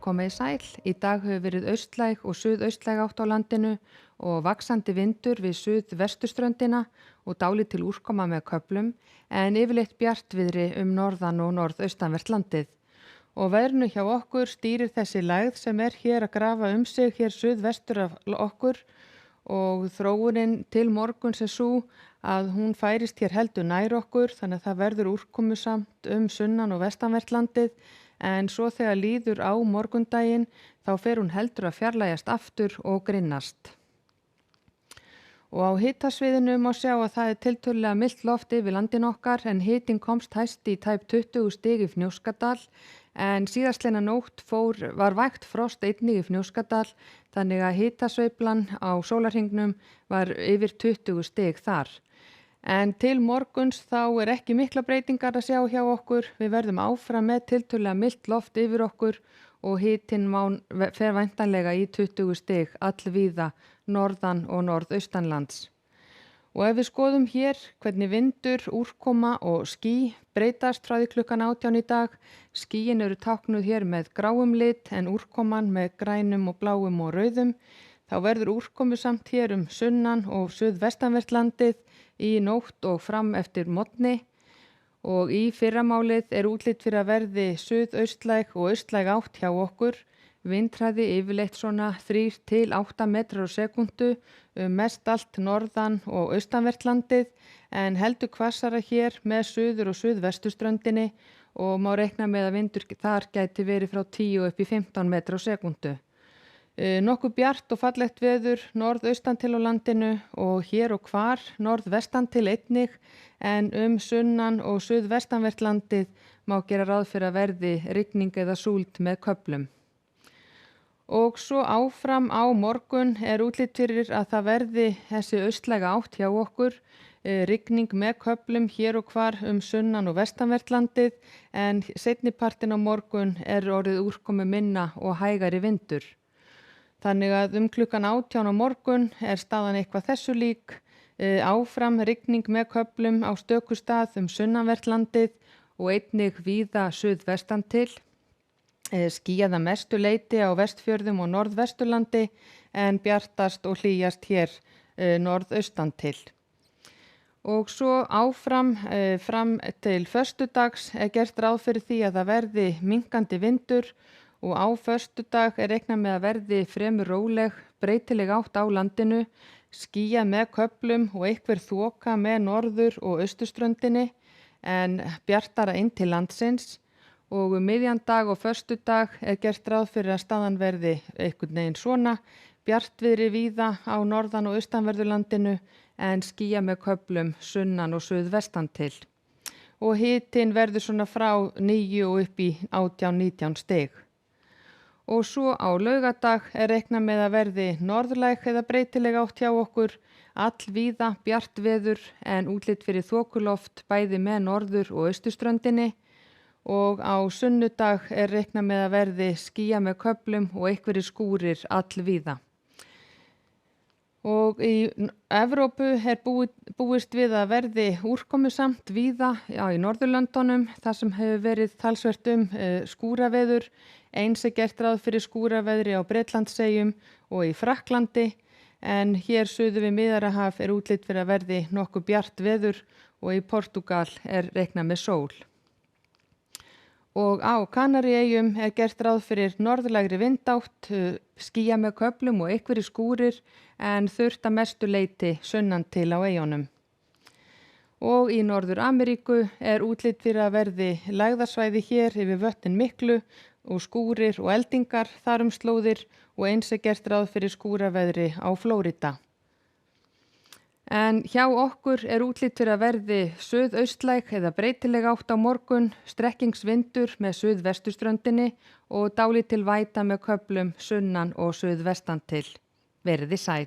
komið sæl. Í dag hefur verið austlæg og suðaustlæg átt á landinu og vaxandi vindur við suðvesturströndina og dálítil úrkoma með köflum en yfirleitt bjartviðri norðan og norðaustanvert landið. Og veðrinu hjá okkur stýrir þessi lægð sem hér að grafa sig hér suðvestur af okkur og þróunin til morguns svo að hún færist hér heldur nær okkur þannig að það verður úrkomusamt sunnan og vestanvert landið en svo þegar líður á morgundaginn þá fer hún heldur að fjarlægjast aftur og grynnast. Og á hitasviðinu má sjá að það tiltölulega milt loft yfir landin okkar en hitinn komst hæst í tæp 20 stig í Fnjóskadal en síðastleina nótt var vægt frost einnig í Fnjóskadal þannig að hitasveiflan á sólarhringnum var yfir 20 stig þar. En til morguns þá ekki mikla breytingar að sjá hjá okkur. Við verðum áfram með tiltölulega milt loft yfir okkur og hitinn fer væntanlega í 20 stig allvíða norðan og norðaustanlands. Og ef við skoðum hér hvernig vindur, úrkoma og ský breytast frá því klukkan 18 í dag. Skýin eru táknuð hér með gráum lit en úrkoman með grænum og bláum og rauðum. Þá verður úrkomusamt hér sunnan og suðvestanvert landið í nótt og fram eftir morgni og í fyrramálið útlit fyrir að verði suðaustlæg og austlæg átt hjá okkur. Vindhraði yfirleitt svona 3 til 8 metrar á sekúndu mest allt norðan og austanvert landið en heldur hvassara hér með suður og suðvesturströndinni og má reikna með að vindur þar gæti verið frá 10 upp í 15 metrar á sekúndu. Nokkuð bjart og fallegt veður norðaustan til á landinu og hér og hvar norðvestan til einnig en sunnan og suðvestanvert landið má gera ráð fyrir að verði rigning eða súld með köflum. Og svo áfram á morgun útlit fyrir að það verði þessi austlæga átt hjá okkur, rigning með köflum hér og hvar sunnan og vestanvert landið en seinnipartinn á morgun orðið úrkomu minna og hægari vindur. Þannig að klukkan 18 á morgun staðan eitthvað þessu lík, áfram rigning með köflum á stöku stað sunnanvert landið og einnig víða suðvestan til. Skýjað að mestu leyti á Vestfjörðum og norðvesturlandi en bjartast og hlýjast hér norðaustan til. Og svo áfram fram til föstudags gert ráð fyrir því að það verði minnkandi vindur og á föstudag reiknað með að verði fremur róleg, breytileg átt á landinu, skýjað með köflum og einhver þoka með norður- og austurströndinni en bjartara inn til landsins. Og miðjan dag og föstudag gert ráð fyrir að staðan verði einhvern veginn svona, bjartviðri víða á norðan- og austanverðurlandinu en skýjað með köflum sunnan og suðvestan til. Og hitinn verður svona frá 9 og upp í 18-19 stig. Og svo á laugardag reiknað með að verði norðlæg eða breytileg átt hjá okkur, allvíða bjart veður en útlit fyrir þokuloft bæði með norður- og austurströndinni og á sunnudag reiknað með að verði skýjað með köflum og einhverjir skúrir allvíða. Og í Evrópu búist við að verði úrkomusamt víða í Norðurlöndunum þar sem hefur verið talsvert skúraveður. Eins gert ráð fyrir skúraveðri á Bretlandseyjum og í Frakklandi en hér suður við Miðjarðarhaf útlit fyrir að verði nokkuð bjart veður og í Portúgal reiknað með sól. Og á Kanaríeyjum gert ráð fyrir norðlægri vindátt, skýjað með köflum og einhverjir skúrir en þurrt að mestu leyti sunnan til á eyjunum. Og í Norður-Ameríku útlit fyrir að verði lægðasvæði hér yfir vötnin miklu og skúrir og eldingar þar slóðir og eins gert ráð fyrir skúraveðri á Flórída. En hjá okkur útlit fyrir að verði suðaustlæg eða breytileg átt á morgun, strekkingsvindur með suðvesturströndinni og dálítil væta með köflum sunnan og suðvestan til. Veriði sæl.